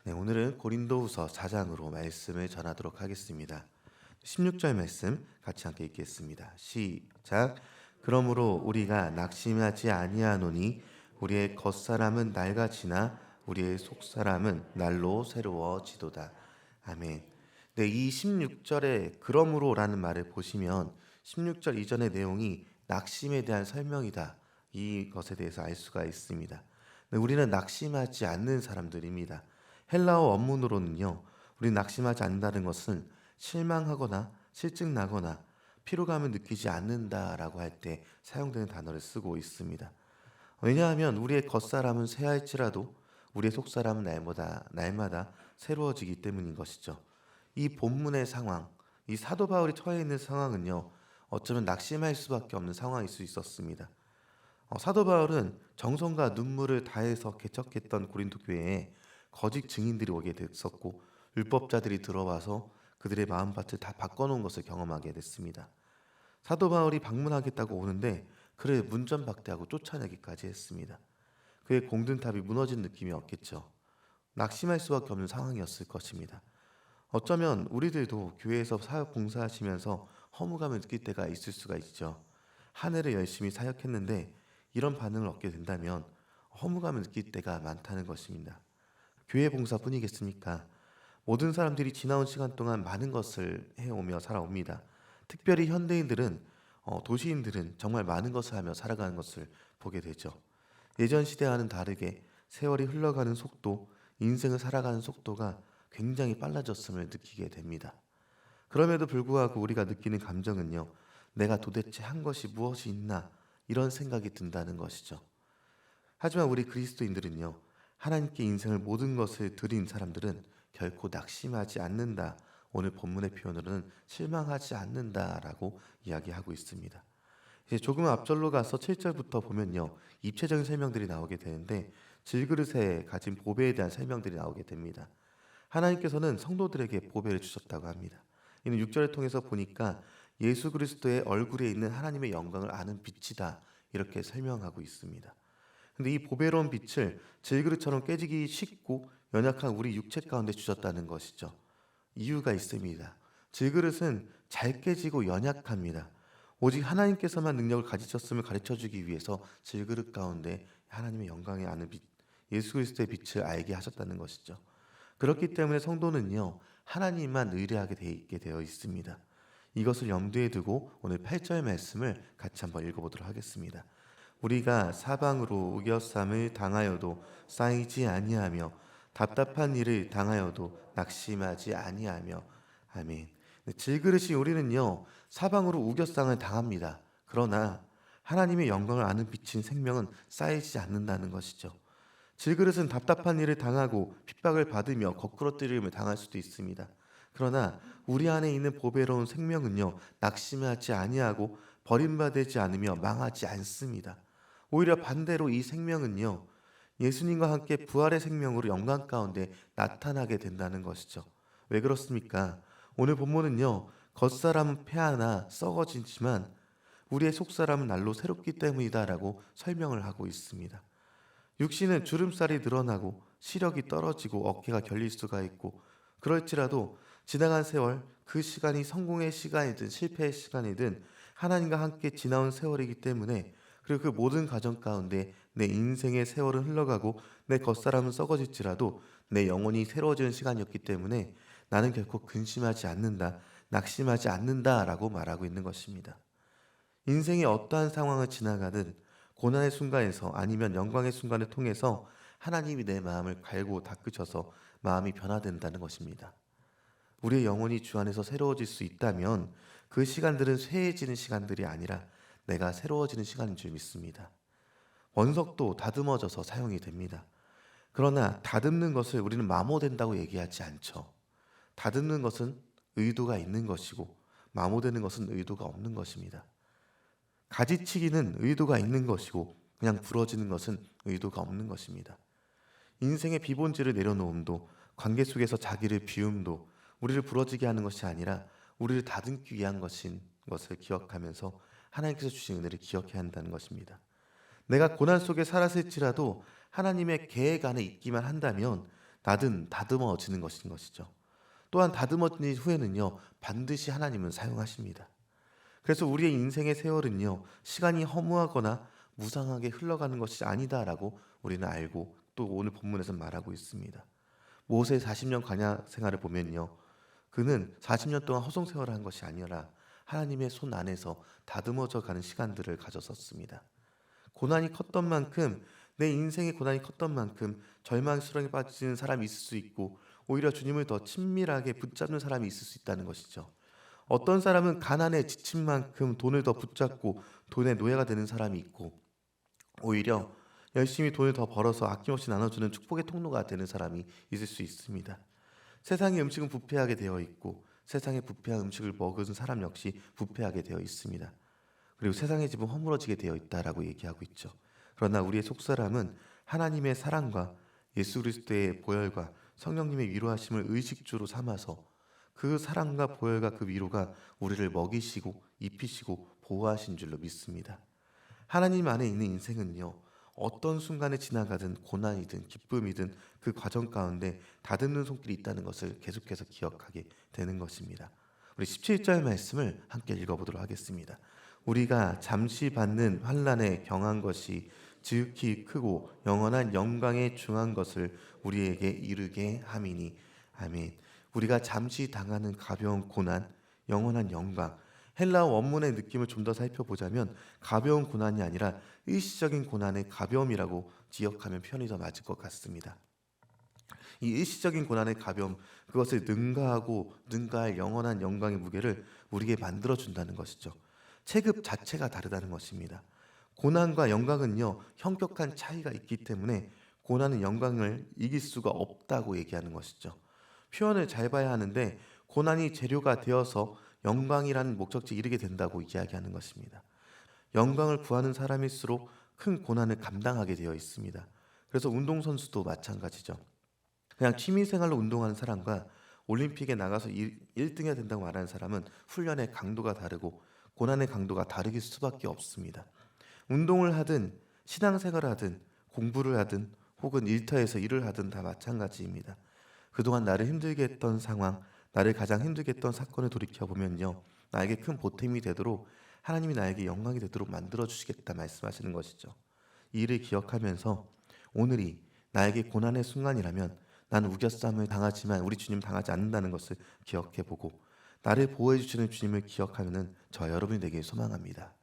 네, 오늘은 고린도후서 4장으로 말씀을 전하도록 하겠습니다. 16절 말씀 같이 함께 읽겠습니다. 시작. 그러므로 우리가 낙심하지 아니하노니 우리의 겉사람은 낡아지나 우리의 속사람은 날로 새로워지도다. 아멘. 네, 이 16절에 그러므로라는 말을 보시면 16절 이전의 내용이 낙심에 대한 설명이다. 이것에 대해서 알 수가 있습니다. 네, 우리는 낙심하지 않는 사람들입니다. 헬라어 원문으로는요, 우리 낙심하지 않는다는 것은 실망하거나 실증나거나 피로감을 느끼지 않는다라고 할 때 사용되는 단어를 쓰고 있습니다. 왜냐하면 우리의 겉사람은 쇠할지라도 우리의 속사람은 날마다 새로워지기 때문인 것이죠. 이 본문의 상황, 이 사도 바울이 처해 있는 상황은요, 어쩌면 낙심할 수밖에 없는 상황일 수 있었습니다. 사도 바울은 정성과 눈물을 다해서 개척했던 고린도 교회에 거짓 증인들이 오게 됐었고 율법자들이 들어와서 그들의 마음밭을 다 바꿔놓은 것을 경험하게 됐습니다. 사도 바울이 방문하겠다고 오는데 그를 문전박대하고 쫓아내기까지 했습니다. 그의 공든탑이 무너진 느낌이 없겠죠. 낙심할 수밖에 없는 상황이었을 것입니다. 어쩌면 우리들도 교회에서 사역 봉사하시면서 허무감을 느낄 때가 있을 수가 있죠. 한 해를 열심히 사역했는데 이런 반응을 얻게 된다면 허무감을 느낄 때가 많다는 것입니다. 교회 봉사뿐이겠습니까? 모든 사람들이 지나온 시간 동안 많은 것을 해오며 살아옵니다. 특별히 현대인들은 도시인들은 정말 많은 것을 하며 살아가는 것을 보게 되죠. 예전 시대와는 다르게 세월이 흘러가는 속도, 인생을 살아가는 속도가 굉장히 빨라졌음을 느끼게 됩니다. 그럼에도 불구하고 우리가 느끼는 감정은요, 내가 도대체 한 것이 무엇이 있나 이런 생각이 든다는 것이죠. 하지만 우리 그리스도인들은요, 하나님께 인생을 모든 것을 드린 사람들은 결코 낙심하지 않는다. 오늘 본문의 표현으로는 실망하지 않는다라고 이야기하고 있습니다. 이제 조금 앞절로 가서 7절부터 보면요, 입체적인 설명들이 나오게 되는데 질그릇에 가진 보배에 대한 설명들이 나오게 됩니다. 하나님께서는 성도들에게 보배를 주셨다고 합니다. 이는 6절을 통해서 보니까 예수 그리스도의 얼굴에 있는 하나님의 영광을 아는 빛이다. 이렇게 설명하고 있습니다. 근데 이 보배로운 빛을 질그릇처럼 깨지기 쉽고 연약한 우리 육체 가운데 주셨다는 것이죠. 이유가 있습니다. 질그릇은 잘 깨지고 연약합니다. 오직 하나님께서만 능력을 가지셨음을 가르쳐주기 위해서 질그릇 가운데 하나님의 영광에 아는 빛, 예수 그리스도의 빛을 알게 하셨다는 것이죠. 그렇기 때문에 성도는요, 하나님만 의뢰하게 돼 있게 되어 있습니다. 이것을 염두에 두고 오늘 8절 말씀을 같이 한번 읽어보도록 하겠습니다. 우리가 사방으로 우겨쌈을 당하여도 쌓이지 아니하며 답답한 일을 당하여도 낙심하지 아니하며. 아멘. 질그릇이 우리는요, 사방으로 우겨쌈을 당합니다. 그러나 하나님의 영광을 아는 빛인 생명은 쌓이지 않는다는 것이죠. 질그릇은 답답한 일을 당하고 핍박을 받으며 거꾸러뜨림을 당할 수도 있습니다. 그러나 우리 안에 있는 보배로운 생명은요, 낙심하지 아니하고 버림받지 않으며 망하지 않습니다. 오히려 반대로 이 생명은요, 예수님과 함께 부활의 생명으로 영광 가운데 나타나게 된다는 것이죠. 왜 그렇습니까? 오늘 본문은요, 겉사람은 폐하나 썩어지지만 우리의 속사람은 날로 새롭기 때문이다라고 설명을 하고 있습니다. 육신은 주름살이 늘어나고 시력이 떨어지고 어깨가 결릴 수가 있고, 그럴지라도 지나간 세월, 그 시간이 성공의 시간이든 실패의 시간이든 하나님과 함께 지나온 세월이기 때문에, 그리고 그 모든 과정 가운데 내 인생의 세월은 흘러가고 내 겉사람은 썩어질지라도 내 영혼이 새로워지는 시간이었기 때문에 나는 결코 근심하지 않는다, 낙심하지 않는다라고 말하고 있는 것입니다. 인생의 어떠한 상황을 지나가든 고난의 순간에서 아니면 영광의 순간을 통해서 하나님이 내 마음을 갈고 닦으셔서 마음이 변화된다는 것입니다. 우리의 영혼이 주 안에서 새로워질 수 있다면 그 시간들은 쇠해지는 시간들이 아니라 내가 새로워지는 시간인 줄 믿습니다. 원석도 다듬어져서 사용이 됩니다. 그러나 다듬는 것을 우리는 마모된다고 얘기하지 않죠. 다듬는 것은 의도가 있는 것이고 마모되는 것은 의도가 없는 것입니다. 가지치기는 의도가 있는 것이고 그냥 부러지는 것은 의도가 없는 것입니다. 인생의 비본질을 내려놓음도, 관계 속에서 자기를 비움도 우리를 부러지게 하는 것이 아니라 우리를 다듬기 위한 것인 것을 기억하면서 하나님께서 주신 은혜를 기억해야 한다는 것입니다. 내가 고난 속에 살았을지라도 하나님의 계획 안에 있기만 한다면 나든 다듬어지는 것인 것이죠. 또한 다듬어진 후에는요, 반드시 하나님은 사용하십니다. 그래서 우리의 인생의 세월은요, 시간이 허무하거나 무상하게 흘러가는 것이 아니다라고 우리는 알고 또 오늘 본문에서 말하고 있습니다. 모세 40년 광야 생활을 보면요, 그는 40년 동안 허송 세월을 한 것이 아니라 하나님의 손 안에서 다듬어져 가는 시간들을 가졌었습니다. 고난이 컸던 만큼, 내 인생의 고난이 컸던 만큼 절망스러움에 빠지는 사람이 있을 수 있고, 오히려 주님을 더 친밀하게 붙잡는 사람이 있을 수 있다는 것이죠. 어떤 사람은 가난에 지친 만큼 돈을 더 붙잡고 돈의 노예가 되는 사람이 있고, 오히려 열심히 돈을 더 벌어서 아낌없이 나눠주는 축복의 통로가 되는 사람이 있을 수 있습니다. 세상의 음식은 부패하게 되어 있고, 세상의 부패한 음식을 먹은 사람 역시 부패하게 되어 있습니다. 그리고 세상의 집은 허물어지게 되어 있다라고 얘기하고 있죠. 그러나 우리의 속사람은 하나님의 사랑과 예수 그리스도의 보혈과 성령님의 위로하심을 의식주로 삼아서 그 사랑과 보혈과 그 위로가 우리를 먹이시고 입히시고 보호하신 줄로 믿습니다. 하나님 안에 있는 인생은요, 어떤 순간에 지나가든 고난이든 기쁨이든 그 과정 가운데 다듬는 손길이 있다는 것을 계속해서 기억하게 되는 것입니다. 우리 17절 말씀을 함께 읽어보도록 하겠습니다. 우리가 잠시 받는 환난에 경한 것이 지극히 크고 영원한 영광에 중한 것을 우리에게 이르게 함이니. 아멘. 우리가 잠시 당하는 가벼운 고난, 영원한 영광. 헬라어 원문의 느낌을 좀 더 살펴보자면 가벼운 고난이 아니라 일시적인 고난의 가벼움이라고 기억하면 편히 더 맞을 것 같습니다. 이 일시적인 고난의 가벼움, 그것을 능가할 영원한 영광의 무게를 우리에게 만들어준다는 것이죠. 체급 자체가 다르다는 것입니다. 고난과 영광은요, 현격한 차이가 있기 때문에 고난은 영광을 이길 수가 없다고 얘기하는 것이죠. 표현을 잘 봐야 하는데, 고난이 재료가 되어서 영광이라는 목적지에 이르게 된다고 이야기하는 것입니다. 영광을 구하는 사람일수록 큰 고난을 감당하게 되어 있습니다. 그래서 운동선수도 마찬가지죠. 그냥 취미생활로 운동하는 사람과 올림픽에 나가서 1등 해야 된다고 말하는 사람은 훈련의 강도가 다르고 고난의 강도가 다르길 수밖에 없습니다. 운동을 하든 신앙생활을 하든 공부를 하든 혹은 일터에서 일을 하든 다 마찬가지입니다. 그동안 나를 힘들게 했던 상황, 나를 가장 힘들게 했던 사건을 돌이켜보면요, 나에게 큰 보탬이 되도록 하나님이 나에게 영광이 되도록 만들어주시겠다 말씀하시는 것이죠. 이 일을 기억하면서 오늘이 나에게 고난의 순간이라면 나는 우겨쌈을 당하지만 우리 주님 당하지 않는다는 것을 기억해보고 나를 보호해 주시는 주님을 기억하면 저 여러분이 되길 소망합니다.